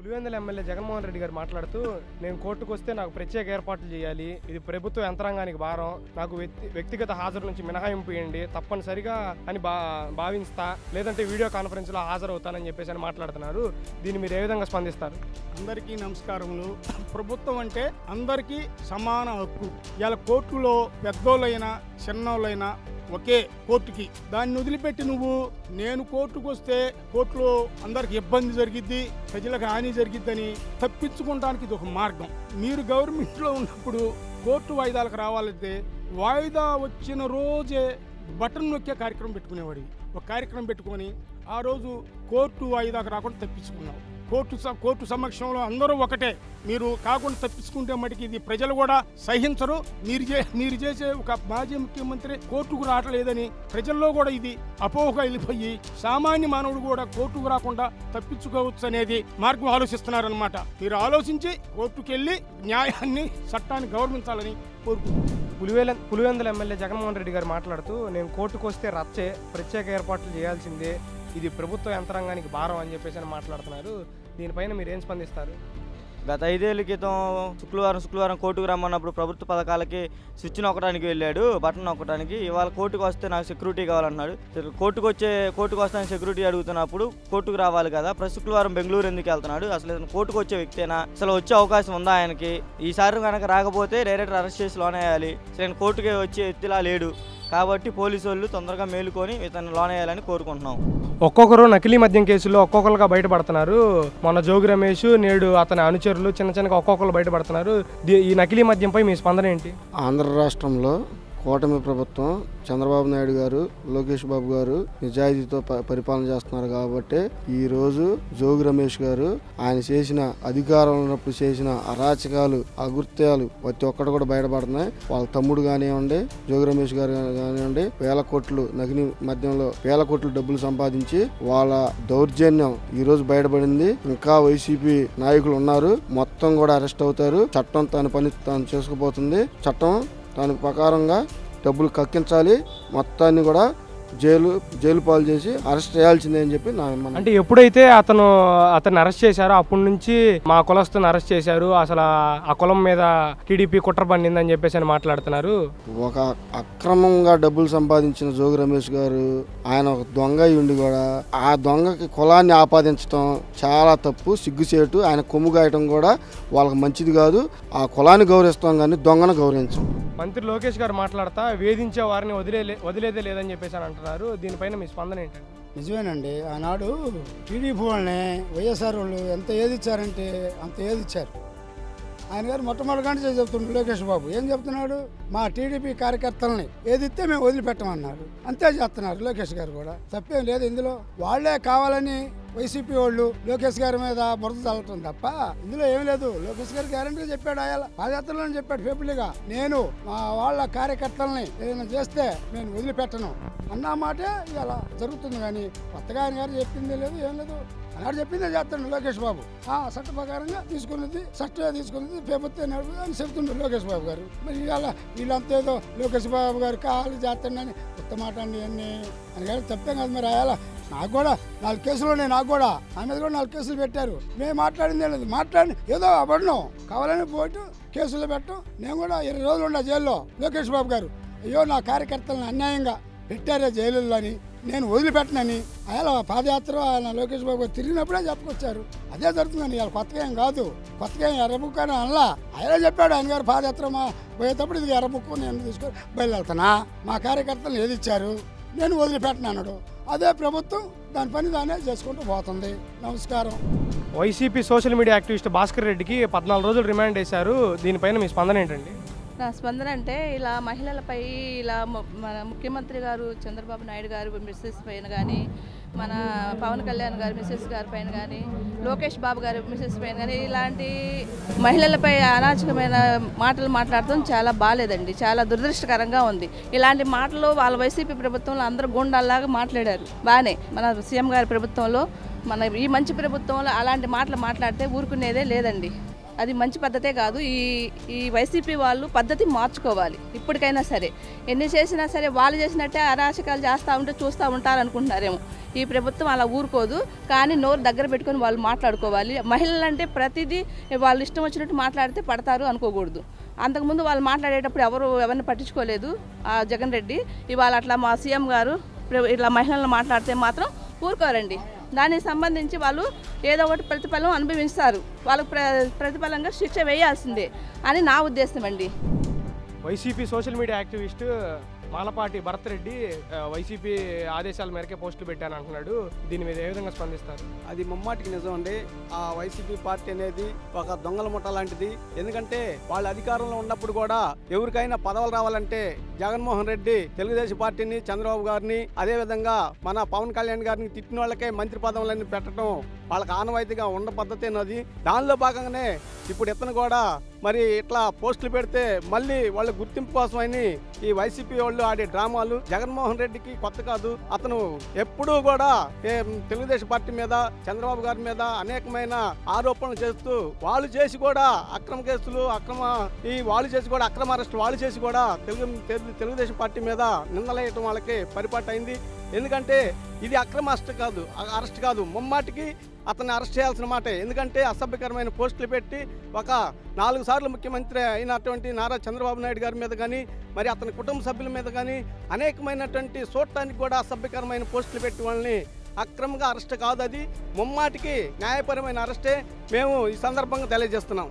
Pulivendula MLA Jaganmohan Reddy గారు మాట్లాడుతూ, నేను కోర్టుకు వస్తే నాకు ప్రత్యేక ఏర్పాట్లు చేయాలి, ఇది ప్రభుత్వ యంత్రాంగానికి భారం, నాకు వ్యక్తిగత హాజరు నుంచి మినహాయింపు ఇవ్వండి తప్పనిసరిగా అని భావిస్తా, లేదంటే వీడియో కాన్ఫరెన్స్లో హాజరవుతానని చెప్పేసి అని మాట్లాడుతున్నారు. దీన్ని మీరు ఏ విధంగా స్పందిస్తారు? అందరికీ నమస్కారములు. ప్రభుత్వం అంటే అందరికీ సమాన హక్కు. ఇలా కోర్టులో పెద్దోళ్ళైనా చిన్నోళ్ళైనా ఒకే కోర్టుకి, దాన్ని వదిలిపెట్టి నువ్వు నేను కోర్టుకు వస్తే కోర్టులో అందరికి ఇబ్బంది జరిగిద్ది, ప్రజలకు హాని జరిగిద్దని తప్పించుకోవడానికి ఇది ఒక మార్గం. మీరు గవర్నమెంట్లో ఉన్నప్పుడు కోర్టు వాయిదాలకు రావాలంటే వాయిదా వచ్చిన రోజే బటన్ నొక్కే కార్యక్రమం పెట్టుకునేవాడి. ఒక కార్యక్రమం పెట్టుకొని ఆ రోజు కోర్టు వాయిదాకు రాకుండా తప్పించుకున్నావు. కోర్టు సమక్షంలో అందరూ ఒకటే, మీరు కాకుండా తప్పించుకుంటే మటుకు ఇది ప్రజలు కూడా సహించరు. మీరు చేసే ఒక మాజీ ముఖ్యమంత్రి కోర్టుకు రావట్లేదని ప్రజల్లో కూడా ఇది అపోహగా వెళ్ళిపోయి సామాన్య మానవుడు కూడా కోర్టుకు రాకుండా తప్పించుకోవచ్చు అనేది మార్గం ఆలోచిస్తున్నారనమాట. మీరు ఆలోచించి కోర్టుకు వెళ్ళి న్యాయాన్ని చట్టాన్ని గౌరవించాలని కోరుకుంటున్నాను. పులివెందుల ఎమ్మెల్యే జగన్మోహన్ రెడ్డి గారు మాట్లాడుతూ, నేను కోర్టుకు వస్తే రచ్చే, ప్రత్యేక ఏర్పాట్లు చేయాల్సిందే, ఇది ప్రభుత్వ యంత్రాంగానికి భారం అని చెప్పేసి అని మాట్లాడుతున్నారు. దీనిపైన మీరు ఏం స్పందిస్తారు? గత 5 ఏళ్ల క్రితం శుక్రవారం కోర్టుకు రమ్మన్నప్పుడు ప్రభుత్వ పథకాలకి స్విచ్ నొక్కడానికి వెళ్ళాడు, బటన్ నొక్కడానికి. ఇవాళ కోర్టుకు వస్తే నాకు సెక్యూరిటీ కావాలన్నాడు. కోర్టుకు వస్తానికి సెక్యూరిటీ అడుగుతున్నప్పుడు కోర్టుకు రావాలి కదా, ప్రతి శుక్రవారం బెంగళూరు ఎందుకు వెళ్తున్నాడు? అసలు కోర్టుకు వచ్చే వ్యక్తేనా? అసలు వచ్చే అవకాశం ఉందా ఆయనకి? ఈసారి కనుక రాకపోతే డైరెక్టర్ అరెస్ట్ చేసి లోనేయాలి. అసలు కోర్టుకి వచ్చే వ్యక్తిలా లేడు కాబట్టి పోలీసు వాళ్ళు తొందరగా మేలుకొని ఇతను లోనేయాలని కోరుకుంటున్నాం. ఒక్కొక్కరు నకిలీ మద్యం కేసుల్లో ఒక్కొక్కరుగా బయటపడుతున్నారు. మొన్న జోగి రమేష్, నేడు అతని అనుచరులు చిన్నగా ఒక్కొక్కరు బయటపడుతున్నారు. ఈ నకిలీ మద్యంపై మీ స్పందన ఏంటి? ఆంధ్ర రాష్ట్రంలో కూటమి ప్రభుత్వం, చంద్రబాబు నాయుడు గారు, లోకేష్ బాబు గారు నిజాయితీతో పరిపాలన చేస్తున్నారు కాబట్టి ఈరోజు జోగి రమేష్ గారు ఆయన చేసిన అధికారంలో ఉన్నప్పుడు చేసిన అరాచకాలు, అకృత్యాలు ప్రతి ఒక్కటి కూడా బయటపడుతున్నాయి. వాళ్ళ తమ్ముడు కానివ్వండి, జోగి రమేష్ గారు కానివ్వండి, వేల కోట్లు నకిలీ మద్యంలో వేల కోట్లు డబ్బులు సంపాదించి వాళ్ళ దౌర్జన్యం ఈరోజు బయటపడింది. ఇంకా వైసీపీ నాయకులు ఉన్నారు, మొత్తం కూడా అరెస్ట్ అవుతారు. చట్టం తన పని తాను చేసుకుపోతుంది. చట్టం దాని ప్రకారంగా డబ్బులు కక్కించాలి, మొత్తాన్ని కూడా జైలు పాలు చేసి అరెస్ట్ చేయాల్సిందే అని చెప్పి నా విమర్శ. అంటే ఎప్పుడైతే అతన్ని అరెస్ట్ చేశారో అప్పటి నుంచి మా కులస్తుని అరెస్ట్ చేశారు, అసలు ఆ కులం మీద టీడీపీ కుట్ర పండిందని చెప్పేసి అని మాట్లాడుతున్నారు. ఒక అక్రమంగా డబ్బులు సంపాదించిన జోగి రమేష్ గారు ఆయన ఒక దొంగ ఉండి కూడా ఆ దొంగకి కులాన్ని ఆపాదించడం చాలా తప్పు, సిగ్గుచేటు. ఆయన కొమ్ము గాయటం కూడా వాళ్ళకి మంచిది కాదు. ఆ కులాన్ని గౌరవిస్తాం కానీ దొంగను గౌరవించాం. మంత్రి లోకేష్ గారు మాట్లాడతా, వేధించే వారిని వదిలేదే లేదని చెప్పేసి అని అంటున్నారు. దీనిపైన మీ స్పందన ఏంటండి? నిజమేనండి. ఆనాడు టీడీపీ వాళ్ళని వైఎస్ఆర్ వాళ్ళు ఎంత ఏదిచ్చారంటే అంత ఏదిచ్చారు. ఆయన గారు మొట్టమొదటిగానే చెప్తుండ్రు లోకేష్ బాబు. ఏం చెప్తున్నాడు? మా టీడీపీ కార్యకర్తలని ఏదిస్తే మేము వదిలిపెట్టమన్నారు. అంతే చేస్తున్నారు లోకేష్ గారు కూడా. తప్పేం లేదు ఇందులో. వాళ్లే కావాలని వైసీపీ వాళ్ళు లోకేష్ గారి మీద బురద చల్లటం తప్ప ఇందులో ఏం లేదు. లోకేష్ గారు గ్యారంటీ చెప్పాడు, ఆయన పాదయాత్రలో చెప్పాడు పేపుల్గా, నేను మా వాళ్ళ కార్యకర్తలని ఏదైనా చేస్తే నేను వదిలిపెట్టను అన్న మాటే ఇలా జరుగుతుంది. కానీ కొత్తగా ఆయన గారు చెప్పిందే లేదు, ఏం లేదు. అన్నాడు చెప్పిందే చేస్తాడు లోకేష్ బాబు. చట్ట ప్రకారంగా తీసుకున్నది, చట్టమే తీసుకున్నది, ప్రభుత్వం నడుపు అని చెప్తుండ్రు లోకేష్ బాబు గారు. మరి ఇవాళ వీళ్ళంతా ఏదో లోకేష్ బాబు గారు కావాలి చేస్తాడని కొత్త మాట అండి అన్నీ అని గారు తప్పేం కాదు. మరి అలా నాకు కూడా 4 కేసులు ఉన్నాయి, నాకు కూడా నా మీద కూడా 4 కేసులు పెట్టారు. మేము మాట్లాడిందే లేదు. మాట్లాడి ఏదో పడినాం, కావాలని పోటు కేసులు పెట్టడం. నేను కూడా 20 రోజులు ఉన్నా జైల్లో. లోకేష్ బాబు గారు అయ్యో నా కార్యకర్తలను అన్యాయంగా పెట్టారే జైలులో అని, నేను వదిలిపెట్టనని అలా పాదయాత్ర ఆయన లోకేష్ బాబు గారు తిరిగినప్పుడే చెప్పుకొచ్చారు. అదే జరుగుతుందని ఇవాళ కొత్తగా ఏం కాదు. కొత్తగా ఏం ఎర్రబుక్ అని అనలా. ఆయన చెప్పాడు ఆయన గారు పాదయాత్ర పోయేటప్పుడు ఇది ఎర్రబుక్ నేను తీసుకొని బయలుదేరుతానా, మా కార్యకర్తలను ఏది ఇచ్చారు, నేను వదిలిపెట్టను అన్నాడు. అదే ప్రభుత్వం దాని పని దానే చేసుకుంటూ పోతుంది. నమస్కారం. YCP social media activist Bhaskar రెడ్డికి 14 రోజులు రిమాండ్ చేశారు. దీనిపైన మీ స్పందన ఏంటండి? నా స్పందన అంటే, ఇలా మహిళలపై ఇలా మన ముఖ్యమంత్రి గారు చంద్రబాబు నాయుడు గారు మిస్సెస్ పైన కానీ, మన పవన్ కళ్యాణ్ గారు మిస్సెస్ గారి పైన కానీ, లోకేష్ బాబు గారు మిస్సెస్ పైన కానీ ఇలాంటి మహిళలపై అనాచకమైన మాటలు మాట్లాడటం చాలా బాగాలేదండి. చాలా దురదృష్టకరంగా ఉంది. ఇలాంటి మాటలు వాళ్ళ వైసీపీ ప్రభుత్వంలో అందరూ గుండాల్లాగా మాట్లాడారు. బాగానే మన సీఎం గారి ప్రభుత్వంలో, మన ఈ మంచి ప్రభుత్వంలో అలాంటి మాటలు మాట్లాడితే ఊరుకునేదే లేదండి. అది మంచి పద్ధతే కాదు. ఈ వైసీపీ వాళ్ళు పద్ధతి మార్చుకోవాలి. ఇప్పటికైనా సరే ఎన్ని చేసినా సరే వాళ్ళు చేసినట్టే అరాచకాలు చేస్తూ ఉంటే చూస్తూ ఉంటారు అనుకుంటున్నారేమో. ఈ ప్రభుత్వం అలా ఊరుకోదు. కానీ నోరు దగ్గర పెట్టుకొని వాళ్ళు మాట్లాడుకోవాలి. మహిళలంటే ప్రతిదీ వాళ్ళు ఇష్టం వచ్చినట్టు మాట్లాడితే పడతారు అనుకోకూడదు. అంతకుముందు వాళ్ళు మాట్లాడేటప్పుడు ఎవరిని పట్టించుకోలేదు జగన్ రెడ్డి. ఇవాళ అట్లా మా సీఎం గారు ఇట్లా మహిళలను మాట్లాడితే మాత్రం ఊరుకోరండి. దానికి సంబంధించి వాళ్ళు ఏదో ఒకటి ప్రతిఫలం అనుభవిస్తారు. వాళ్ళకు ప్రతిఫలంగా శిక్ష వేయాల్సిందే అని నా ఉద్దేశం అండి. YCP social media activist Malapati Bharat Reddy YCP ఆదేశాల మేరకే పోస్టులు పెట్టాను అంటున్నాడు. దీని మీద ఏ విధంగా స్పందిస్తారు? అది ముమ్మాటికి నిజం అండి. ఆ వైసీపీ పార్టీ అనేది ఒక దొంగల ముఠ లాంటిది. ఎందుకంటే వాళ్ళు అధికారంలో ఉన్నప్పుడు కూడా ఎవరికైనా పదవులు రావాలంటే జగన్మోహన్ రెడ్డి తెలుగుదేశం పార్టీని, చంద్రబాబు గారిని, అదేవిధంగా మన పవన్ కళ్యాణ్ గారిని తిట్టిన వాళ్ళకే మంత్రి పదవులన్నీ పెట్టడం వాళ్ళకి ఆనవాయితీగా ఉన్న పద్ధతేనది. దానిలో భాగంగానే ఇప్పుడు ఇతను కూడా మరి ఇట్లా పోస్టులు పెడితే మళ్ళీ వాళ్ళ గుర్తింపు కోసమని ఈ వైసీపీ వాళ్ళు ఆడే డ్రామాలు జగన్మోహన్ రెడ్డికి కొత్త కాదు. అతను ఎప్పుడూ కూడా తెలుగుదేశం పార్టీ మీద, చంద్రబాబు గారి మీద అనేకమైన ఆరోపణలు చేస్తూ వాళ్ళు చేసి కూడా అక్రమ కేసులు, వాళ్ళు చేసి కూడా అక్రమ అరెస్టులు వాళ్ళు చేసి కూడా తెలుగుదేశం పార్టీ మీద నిందలేయటం వాళ్ళకి పరిపాటు అయింది. ఎందుకంటే ఇది అక్రమ అరెస్ట్ కాదు, ముమ్మాటికి అతన్ని అరెస్ట్ చేయాల్సిన మాటే. ఎందుకంటే అసభ్యకరమైన పోస్టులు పెట్టి ఒక 4 సార్లు ముఖ్యమంత్రి అయినటువంటి నారా చంద్రబాబు నాయుడు గారి మీద కానీ, మరి అతని కుటుంబ సభ్యుల మీద కానీ అనేకమైనటువంటి చూడటానికి కూడా అసభ్యకరమైన పోస్టులు పెట్టి వాళ్ళని అక్రమంగా అరెస్ట్ కాదు. అది ముమ్మాటికి న్యాయపరమైన అరెస్టే మేము ఈ సందర్భంగా తెలియజేస్తున్నాం.